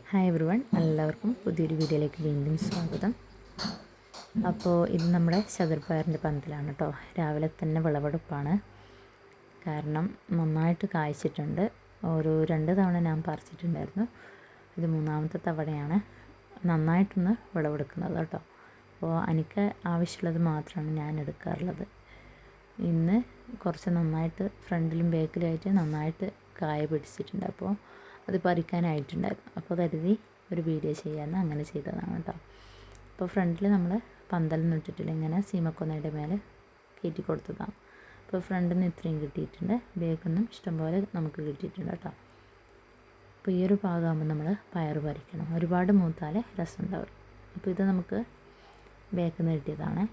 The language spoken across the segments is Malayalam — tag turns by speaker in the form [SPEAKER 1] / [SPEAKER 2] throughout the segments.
[SPEAKER 1] ഹായ് എവ്രിവൺ, എല്ലാവർക്കും പുതിയൊരു വീഡിയോയിലേക്ക് വീണ്ടും സ്വാഗതം. അപ്പോൾ ഇത് നമ്മുടെ ചതുർപ്പയറിൻ്റെ പന്തലാണ് കേട്ടോ. രാവിലെ തന്നെ വിളവെടുപ്പാണ്. കാരണം നന്നായിട്ട് കായ്ച്ചിട്ടുണ്ട്. ഒരു 2 തവണ ഞാൻ പറിച്ചിട്ടുണ്ടായിരുന്നു. ഇത് 3ാമത്തെ തവണയാണ് നന്നായിട്ടൊന്ന് വിളവെടുക്കുന്നത് കേട്ടോ. അപ്പോൾ എനിക്ക് ആവശ്യമുള്ളത് മാത്രമാണ് ഞാൻ എടുക്കാറുള്ളത്. ഇന്ന് കുറച്ച് നന്നായിട്ട് ഫ്രണ്ടിലും ബാക്കിലുമായിട്ട് നന്നായിട്ട് കായ പിടിച്ചിട്ടുണ്ട്. അപ്പോൾ അത് പറിക്കാനായിട്ടുണ്ടായിരുന്നു. അപ്പോൾ കരുതി ഒരു വീഡിയോ ചെയ്യാമെന്ന് അങ്ങനെ ചെയ്തതാണ് കേട്ടോ. അപ്പോൾ ഫ്രണ്ടിൽ നമ്മൾ പന്തലൊന്നും ഇട്ടിട്ടില്ല, ഇങ്ങനെ സീമക്കൊന്നയുടെ മേലെ കയറ്റി കൊടുത്തതാണ്. അപ്പോൾ ഫ്രണ്ടിൽ നിന്ന് ഇത്രയും കിട്ടിയിട്ടുണ്ട്, ബാക്കിൽ ഇഷ്ടംപോലെ നമുക്ക് കിട്ടിയിട്ടുണ്ട് കേട്ടോ. അപ്പോൾ ഈ ഒരു ഭാഗമാകുമ്പോൾ നമ്മൾ പയർ പറിക്കണം. ഒരുപാട് മൂത്താലേ രസം ഉണ്ടാവും. അപ്പോൾ ഇത് നമുക്ക് ബാക്കിൽ നിന്ന് കിട്ടിയതാണ്.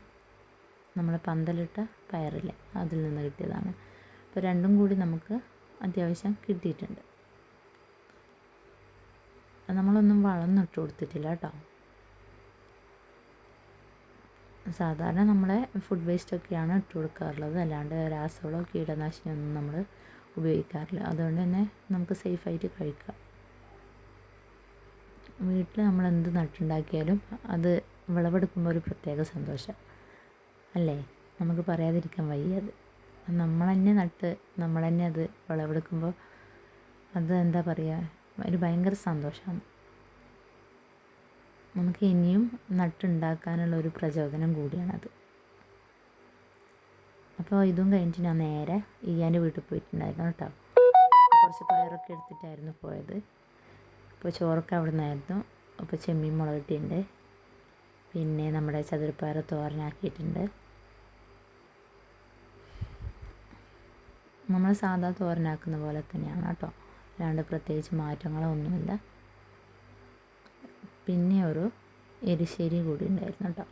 [SPEAKER 1] നമ്മൾ പന്തലിട്ട പയറില്ലേ, അതിൽ നിന്ന് കിട്ടിയതാണ്. അപ്പോൾ രണ്ടും കൂടി നമുക്ക് അത്യാവശ്യം കിട്ടിയിട്ടുണ്ട്. നമ്മളൊന്നും വളമൊന്നും ഇട്ട് കൊടുത്തിട്ടില്ല കേട്ടോ. സാധാരണ നമ്മളെ ഫുഡ് വേസ്റ്റൊക്കെയാണ് ഇട്ട് കൊടുക്കാറുള്ളത്, അല്ലാണ്ട് രാസവളമോ കീടനാശിനിയൊന്നും നമ്മൾ ഉപയോഗിക്കാറില്ല. അതുകൊണ്ട് തന്നെ നമുക്ക് സേഫായിട്ട് കഴിക്കാം. വീട്ടിൽ നമ്മൾ എന്ത് നട്ടുണ്ടാക്കിയാലും അത് വിളവെടുക്കുമ്പോൾ ഒരു പ്രത്യേക സന്തോഷം അല്ലേ, നമുക്ക് പറയാതിരിക്കാൻ വയ്യത്. നമ്മൾ തന്നെ നട്ട് നമ്മൾ തന്നെ അത് വിളവെടുക്കുമ്പോൾ അത് എന്താ പറയുക, ഒരു ഭയങ്കര സന്തോഷമാണ്. നമുക്ക് ഇനിയും നട്ടുണ്ടാക്കാനുള്ളൊരു പ്രചോദനം കൂടിയാണത്. അപ്പോൾ ഇതും കഴിഞ്ഞിട്ട് ഞാൻ നേരെ ഇയ്യാൻ്റെ വീട്ടിൽ പോയിട്ടുണ്ടായിരുന്നു കേട്ടോ. കുറച്ച് പയറൊക്കെ എടുത്തിട്ടായിരുന്നു പോയത്. അപ്പോൾ ചോറൊക്കെ അവിടെ നിന്നായിരുന്നു. അപ്പോൾ ചെമ്മീൻ മുളകിട്ടുണ്ട്, പിന്നെ നമ്മുടെ ചതുരപ്പയർ തോരനാക്കിയിട്ടുണ്ട്. നമ്മൾ സാധാ തോരനാക്കുന്ന പോലെ തന്നെയാണ് കേട്ടോ, അല്ലാണ്ട് പ്രത്യേകിച്ച് മാറ്റങ്ങളൊന്നുമില്ല. പിന്നെ ഒരു എരിശ്ശേരി കൂടി ഉണ്ടായിരുന്നു കേട്ടോ.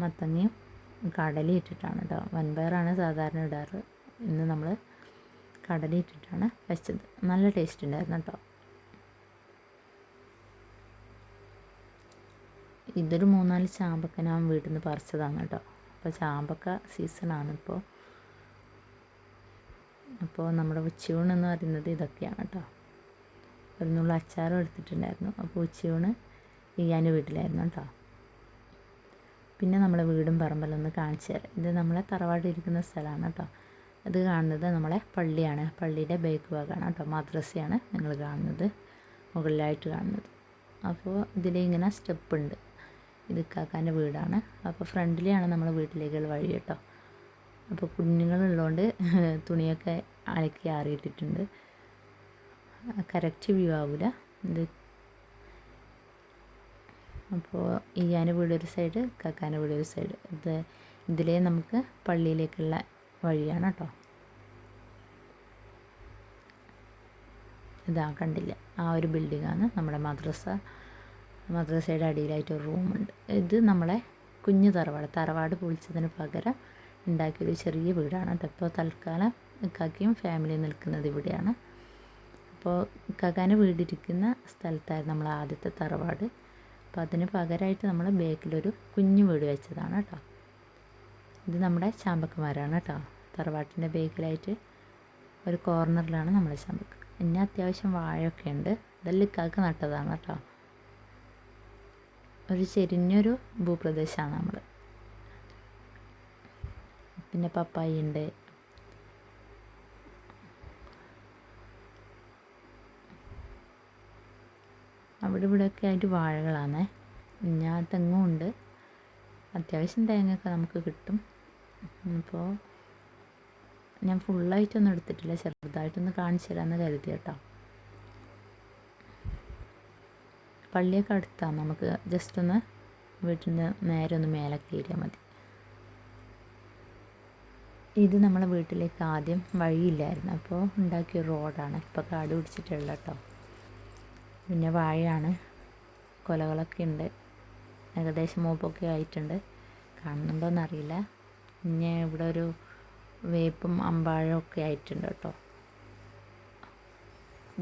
[SPEAKER 1] മത്തങ്ങയും കടലയും ഇട്ടിട്ടാണ് കേട്ടോ. വൻപയറാണ് സാധാരണ ഇടാറ്. ഇന്ന് നമ്മൾ കടല ഇട്ടിട്ടാണ് വെച്ചത്. നല്ല ടേസ്റ്റ് ഉണ്ടായിരുന്നു കേട്ടോ. ഇതൊരു 3-4 ചാമ്പക്ക ഞാൻ വീട്ടിൽ നിന്ന് പറിച്ചതാണ് കേട്ടോ. അപ്പോൾ ചാമ്പക്ക സീസണാണ് ഇപ്പോൾ. അപ്പോൾ നമ്മുടെ ഉച്ചയൂണ് എന്ന് പറയുന്നത് ഇതൊക്കെയാണ് കേട്ടോ. ഒരു നുള്ള അച്ചാറും എടുത്തിട്ടുണ്ടായിരുന്നു. അപ്പോൾ ഉച്ചയൂണ് ഇയ്യാൻ്റെ വീട്ടിലായിരുന്നു കേട്ടോ. പിന്നെ നമ്മളെ വീടും പറമ്പലൊന്ന് കാണിച്ചു തരാം. ഇത് നമ്മളെ തറവാട് ഇരിക്കുന്ന സ്ഥലമാണ് കേട്ടോ. ഇത് കാണുന്നത് നമ്മളെ പള്ളിയാണ്. പള്ളിയുടെ ബേക്ക് ഭാഗമാണ് കേട്ടോ. മദ്രസയാണ് നിങ്ങൾ കാണുന്നത്, മുകളിലായിട്ട് കാണുന്നത്. അപ്പോൾ ഇതിലിങ്ങനെ സ്റ്റെപ്പ് ഉണ്ട്. ഇത് കാക്കാൻ്റെ വീടാണ്. അപ്പോൾ ഫ്രണ്ടിലെയാണ് നമ്മളെ വീട്ടിലേക്കുള്ള വഴി കേട്ടോ. അപ്പോൾ കുഞ്ഞുങ്ങളുള്ളതുകൊണ്ട് തുണിയൊക്കെ അലക്കി ആറിയിട്ടിട്ടുണ്ട്. കറക്റ്റ് വ്യൂ ആവില്ല ഇത്. അപ്പോൾ ഇയ്യാൻ്റെ വീട് ഒരു സൈഡ്, കാക്കാൻ്റെ വീട് ഒരു സൈഡ്. ഇതിലേ നമുക്ക് പള്ളിയിലേക്കുള്ള വഴിയാണ് കേട്ടോ. ഇതാ കണ്ടില്ല, ആ ഒരു ബിൽഡിങ്ങാണ് നമ്മുടെ മദ്രസയുടെ അടിയിലായിട്ട് ഒരു റൂമുണ്ട്. ഇത് നമ്മളെ കുഞ്ഞു തറവാട് പൊളിച്ചതിന് പകരം ഉണ്ടാക്കിയൊരു ചെറിയ വീടാണ് കേട്ടോ. ഇപ്പോൾ തൽക്കാലം ഇക്കാക്കയും ഫാമിലിയും നിൽക്കുന്നത് ഇവിടെയാണ്. അപ്പോൾ ഇക്കാക്കാൻ്റെ വീടിരിക്കുന്ന സ്ഥലത്തായിരുന്നു നമ്മൾ ആദ്യത്തെ തറവാട്. അപ്പോൾ അതിന് പകരമായിട്ട് നമ്മൾ ബാക്കിലൊരു കുഞ്ഞു വീട് വെച്ചതാണ് കേട്ടോ. ഇത് നമ്മുടെ ചാമ്പക്കന്മാരാണ് കേട്ടോ. തറവാട്ടിൻ്റെ ബാക്കിലായിട്ട് ഒരു കോർണറിലാണ് നമ്മുടെ ചാമ്പക്ക. പിന്നെ അത്യാവശ്യം വാഴയൊക്കെ ഉണ്ട്. ഇതെല്ലാം ഇക്കാക്ക നട്ടതാണ് കേട്ടോ. ഒരു ചെരിഞ്ഞൊരു ഭൂപ്രദേശമാണ് നമ്മൾ. പിന്നെ പപ്പായ ഉണ്ട്. അവിടെ ഇവിടെയൊക്കെ ആയിട്ട് വാഴകളാണ്. ഞാൻ തെങ്ങും ഉണ്ട്. അത്യാവശ്യം തേങ്ങയൊക്കെ നമുക്ക് കിട്ടും. അപ്പോൾ ഞാൻ ഫുള്ളായിട്ടൊന്നും എടുത്തിട്ടില്ല, ചെറുതായിട്ടൊന്ന് കാണിച്ചു തരാമെന്ന് കരുതി കേട്ടോ. പള്ളിയൊക്കെ അടുത്താണ്. നമുക്ക് ജസ്റ്റ് ഒന്ന് വീട്ടിൻ്റെ നേരെ ഒന്ന് മേലെ കയറിയാൽ മതി. ഇത് നമ്മളെ വീട്ടിലേക്ക് ആദ്യം വഴിയില്ലായിരുന്നു, അപ്പോൾ ഉണ്ടാക്കിയ റോഡാണ്. ഇപ്പോൾ കാട് പിടിച്ചിട്ടുള്ള കേട്ടോ. പിന്നെ വാഴയാണ്, കൊലകളൊക്കെ ഉണ്ട്. ഏകദേശം മൂപ്പൊക്കെ ആയിട്ടുണ്ട്. കാണുന്നുണ്ടോയെന്നറിയില്ല. പിന്നെ ഇവിടെ ഒരു വേപ്പും അമ്പാഴമൊക്കെ ആയിട്ടുണ്ട് കേട്ടോ.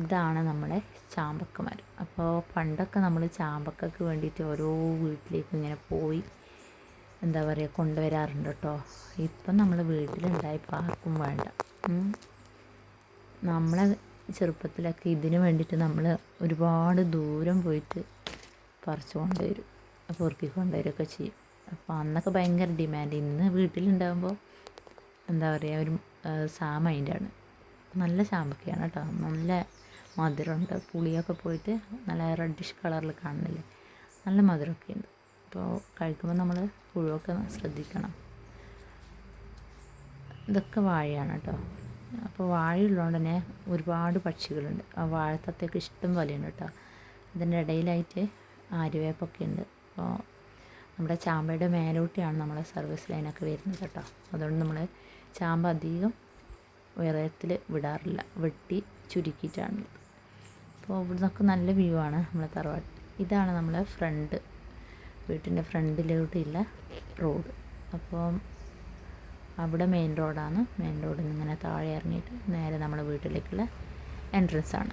[SPEAKER 1] ഇതാണ് നമ്മുടെ ചാമ്പക്ക മരം. അപ്പോൾ പണ്ടൊക്കെ നമ്മൾ ചാമ്പക്കയ്ക്ക് വേണ്ടിയിട്ട് ഓരോ വീട്ടിലേക്കും ഇങ്ങനെ പോയി എന്താ പറയുക കൊണ്ടുവരാറുണ്ട് കേട്ടോ. ഇപ്പം നമ്മൾ വീട്ടിലുണ്ടായി ആർക്കും വേണ്ട. നമ്മളെ ചെറുപ്പത്തിലൊക്കെ ഇതിന് വേണ്ടിയിട്ട് നമ്മൾ ഒരുപാട് ദൂരം പോയിട്ട് പറിച്ചു കൊണ്ടുവരും, പൊറുക്കി കൊണ്ടുവരികയൊക്കെ ചെയ്യും. അപ്പോൾ അന്നൊക്കെ ഭയങ്കര ഡിമാൻഡ്. ഇന്ന് വീട്ടിലുണ്ടാകുമ്പോൾ എന്താ പറയുക, ഒരു സാമൈൻ്റാണ്. നല്ല ചാമ്പക്കയാണ് കേട്ടോ, നല്ല മധുരമുണ്ട്. പുളിയൊക്കെ പോയിട്ട് നല്ല റെഡിഷ് കളറിൽ കാണുന്നില്ലേ, നല്ല മധുരമൊക്കെ ഉണ്ട്. അപ്പോൾ കഴിക്കുമ്പോൾ നമ്മൾ പുഴുവൊക്കെ ശ്രദ്ധിക്കണം. ഇതൊക്കെ വാഴയാണ് കേട്ടോ. അപ്പോൾ വാഴയുള്ളതുകൊണ്ട് തന്നെ ഒരുപാട് പക്ഷികളുണ്ട്. ആ വാഴത്തത്തേക്ക് ഇഷ്ടം പോലെയുണ്ട് കേട്ടോ. ഇതിൻ്റെ ഇടയിലായിട്ട് ആര്യവേപ്പൊക്കെ ഉണ്ട്. അപ്പോൾ നമ്മുടെ ചാമ്പയുടെ മേലോട്ടിയാണ് നമ്മളെ സർവീസ് ലൈനൊക്കെ വരുന്നത് കേട്ടോ. അതുകൊണ്ട് നമ്മൾ ചാമ്പ അധികം ഉയരത്തിൽ വിടാറില്ല, വെട്ടി ചുരുക്കിയിട്ടാണ്. അപ്പോൾ ഇവിടെ നിന്നൊക്കെ നല്ല വ്യൂ ആണ് നമ്മളെ തറവാട്ട്. ഇതാണ് നമ്മളെ വീട്ടിൻ്റെ ഫ്രണ്ടിലോട്ടുള്ള റോഡ്. അപ്പോൾ അവിടെ മെയിൻ റോഡാണ്. മെയിൻ റോഡിൽ നിന്ന് ഇങ്ങനെ താഴെ ഇറങ്ങിയിട്ട് നേരെ നമ്മുടെ വീട്ടിലേക്കുള്ള എൻട്രൻസ് ആണ്.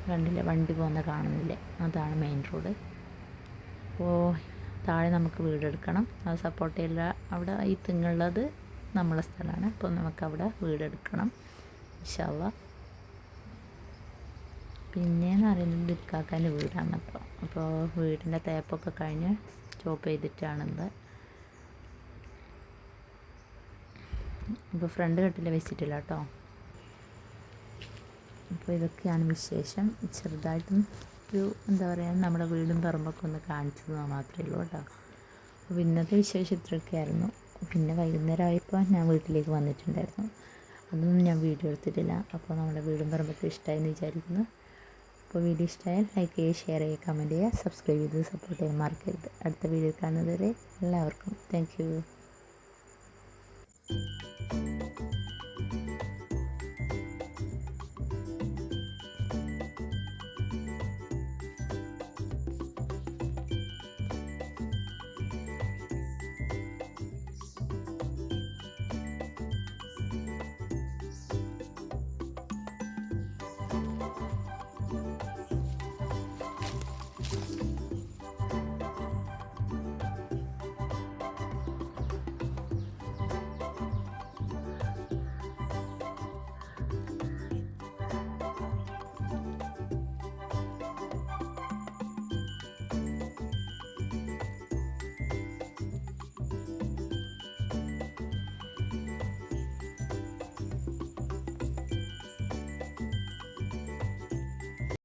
[SPEAKER 1] കണ്ടില്ലേ, വണ്ടി പോകുന്ന കാണുന്നില്ലേ, അതാണ് മെയിൻ റോഡ്. അപ്പോൾ താഴെ നമുക്ക് വീടെടുക്കണം. അത് സപ്പോർട്ട് ചെയ്യില്ല. അവിടെ ഈ തെങ്ങുള്ളത് നമ്മളെ സ്ഥലമാണ്. അപ്പോൾ നമുക്കവിടെ വീടെടുക്കണം ഇൻഷാ അല്ലാഹ്. പിന്നെയെന്ന് പറയുന്നത് ഇക്കാക്കാൻ്റെ വീടാണ് കേട്ടോ. അപ്പോൾ വീടിൻ്റെ തേപ്പൊക്കെ കഴിഞ്ഞ് സ്റ്റോപ്പ് ചെയ്തിട്ടാണിത്. ഇപ്പോൾ ഫ്രണ്ട് കെട്ടിൽ വെച്ചിട്ടില്ല കേട്ടോ. അപ്പോൾ ഇതൊക്കെയാണ് വിശേഷം. ചെറുതായിട്ടും ഒരു എന്താ പറയുക, നമ്മുടെ വീടും പറമ്പൊക്കെ ഒന്ന് കാണിച്ചത് മാത്രമേ ഉള്ളൂ കേട്ടോ. അപ്പോൾ ഇന്നത്തെ വിശേഷം ഇത്രയൊക്കെയായിരുന്നു. പിന്നെ വൈകുന്നേരം ആയപ്പോൾ ഞാൻ വീട്ടിലേക്ക് വന്നിട്ടുണ്ടായിരുന്നു. അതൊന്നും ഞാൻ വീഡിയോ എടുത്തിട്ടില്ല. അപ്പോൾ നമ്മുടെ വീടും പറമ്പൊക്കെ ഇഷ്ടമായെന്ന് വിചാരിക്കുന്നു. അപ്പോൾ വീഡിയോ ഇഷ്ടമായാൽ ലൈക്ക് ചെയ്യുക, ഷെയർ ചെയ്യുക, കമൻറ്റ് ചെയ്യുക, സബ്സ്ക്രൈബ് ചെയ്ത് സപ്പോർട്ട് ചെയ്യാൻ മറക്കരുത്. അടുത്ത വീഡിയോ കാണുന്നതുവരെ എല്ലാവർക്കും താങ്ക് യു.